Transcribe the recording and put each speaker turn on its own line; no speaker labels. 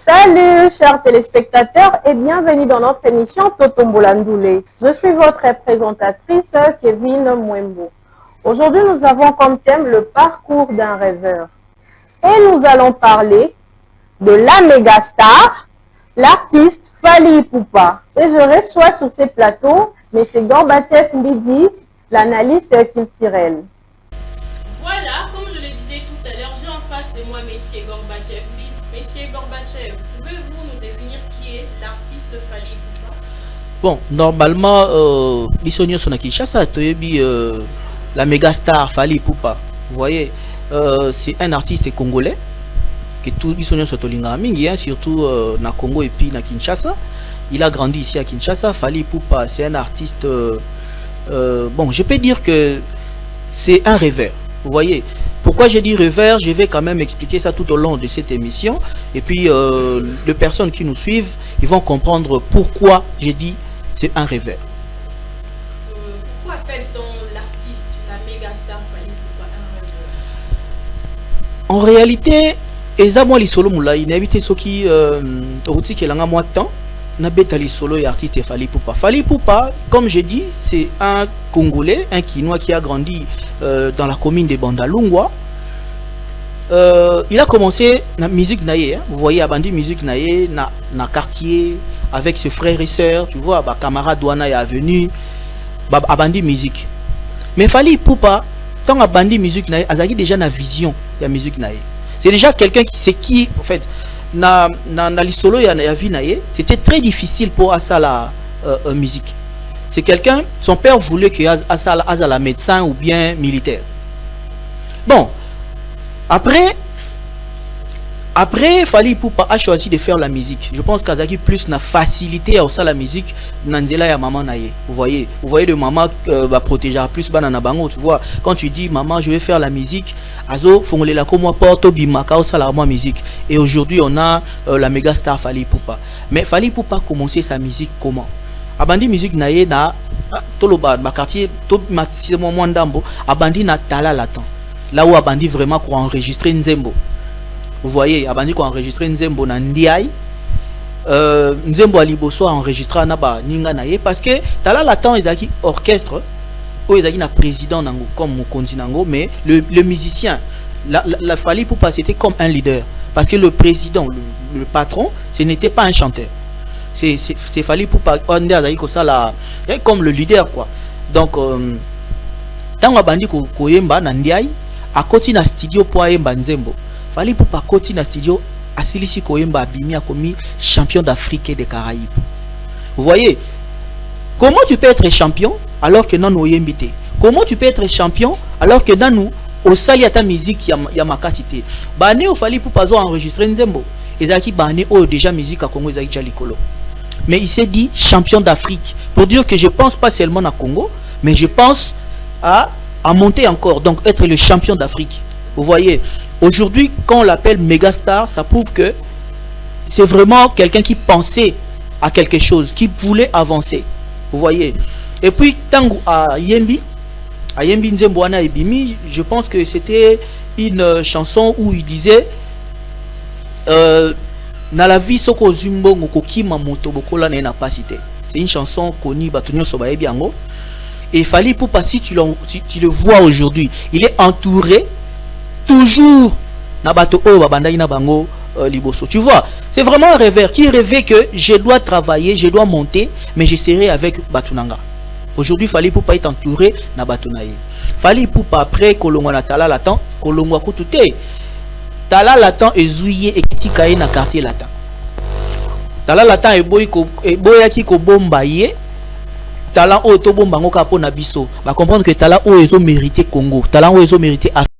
Salut chers téléspectateurs et bienvenue dans notre émission Totombola Ndoulé. Je suis votre présentatrice Kevin Mwembo. Aujourd'hui nous avons comme thème le parcours d'un rêveur. Et nous allons parler de la méga star, l'artiste Fally Ipupa. Et je reçois sur ces plateaux M. Gorbatchev Mbidi, l'analyste culturel.
Voilà, comme je le disais tout à l'heure, j'ai en face de moi M. Gorbatchev Mbidi. Monsieur Gorbatchev, pouvez-vous nous définir qui est l'artiste Fally Ipupa?
Bon, normalement, l'Issonio Sonakishasa, la méga star Fally Ipupa. Vous voyez, c'est un artiste congolais que tout l'Issonio Sotolinga Mingi, surtout na Congo et puis na Kinshasa. Il a grandi ici à Kinshasa. Fally Ipupa, c'est un artiste. Bon, je peux dire que c'est un rêveur. Vous voyez. Pourquoi j'ai dit rêveur? Je vais quand même expliquer ça tout au long de cette émission. Et puis, les personnes qui nous suivent, ils vont comprendre pourquoi j'ai dit c'est un rêveur.
Pourquoi appelle-t-on l'artiste, la méga star Fally Ipupa un rêveur?
En réalité, Ezamo Lisolo Moula, il n'habite ce qui Routi qui est là moi temps, n'habite Lisolo et artiste Fally Ipupa. Fally Ipupa, comme j'ai dit, c'est un Congolais, un Kinois qui a grandi dans la commune de Bandalungwa. Il a commencé la musique naïe, vous voyez, Abandi musique naïe, na quartier, avec ses frères et sœurs, tu vois, camarade Douana est venu, Abandi musique. Mais Fally Ipupa, tant Abandi musique naïe, Azagi déjà na vision de la musique naïe. C'est déjà quelqu'un qui sait qui, en fait, na l'isolo ya vie naïe, c'était très difficile pour Asa la musique. C'est quelqu'un, son père voulait que Asa la médecin ou bien militaire. Bon, après Fally Ipupa a choisi de faire la musique. Je pense qu'Azaki plus n'a facilité à la musique nanzela ya maman naïe. Vous voyez de maman va protéger plus banana bango, tu vois. Quand tu dis maman je vais faire la musique, azo fongolela comme moi porto bimaka au la musique. Et aujourd'hui on a la méga star Fally Ipupa. Mais Fally Ipupa a commencé sa musique comment? Abandi musique naïe na toloba ma quartier to maximum mwandambo abandi na tala latin. Là où Abandi vraiment pour enregistrer Nzembo. Vous voyez, Abandi pour enregistrer Nzembo na Ndiaye. Nzembo Aliboso a enregistré Naba Ninga Naye parce que Tala Latan ils ont orchestre ou ils ont un président nango comme Mokonzi nango, mais le musicien la Fally Ipupa c'était comme un leader parce que le président le patron ce n'était pas un chanteur. C'est Fally Ipupa on dit ça là comme le leader quoi. Donc tant Abandi ko yemba na Ndiaye à côté na studio pour yemba Nzembo. Fally Ipupa côté na studio asilisi ko yemba abimi a commis champion d'Afrique et des Caraïbes. Vous voyez comment tu peux être champion alors que non nous yembité? Comment tu peux être champion alors que dans nous au sali ta musique ya makasité. Bané au Fally Ipupa zo enregistrer Nzembo. Ezaki bané o déjà musique à Congo ezaki jalikolo. Mais il s'est dit champion d'Afrique pour dire que je pense pas seulement à Congo, mais je pense à monter encore, donc être le champion d'Afrique. Vous voyez, aujourd'hui, quand on l'appelle méga star, ça prouve que c'est vraiment quelqu'un qui pensait à quelque chose, qui voulait avancer. Vous voyez. Et puis, Tango à Yembi Nzemboana et Bimi, je pense que c'était une chanson où il disait na la vie soko zumbo ngokokima moto bokola na pas cité. C'est une chanson connue batunyo sobaye biango. Et Fally Ipupa si tu le vois aujourd'hui, il est entouré toujours na bato o babandai na bango liboso. Tu vois, c'est vraiment un rêveur qui rêvait que je dois travailler, je dois monter, mais je serai avec Batunanga. Aujourd'hui Fally Ipupa est entouré na Batunaye. Fally Ipupa après kolongwa na Tala Latan, kolongwa kutute. Tala Latan ezouye et tikaye na quartier Latan. Tala Latan eboyaki ko bomba ye. Talent o to bomba ngo kapo na biso. Va comprendre que talent o ezo mérité Congo. Talent o ezo mérité Afrique.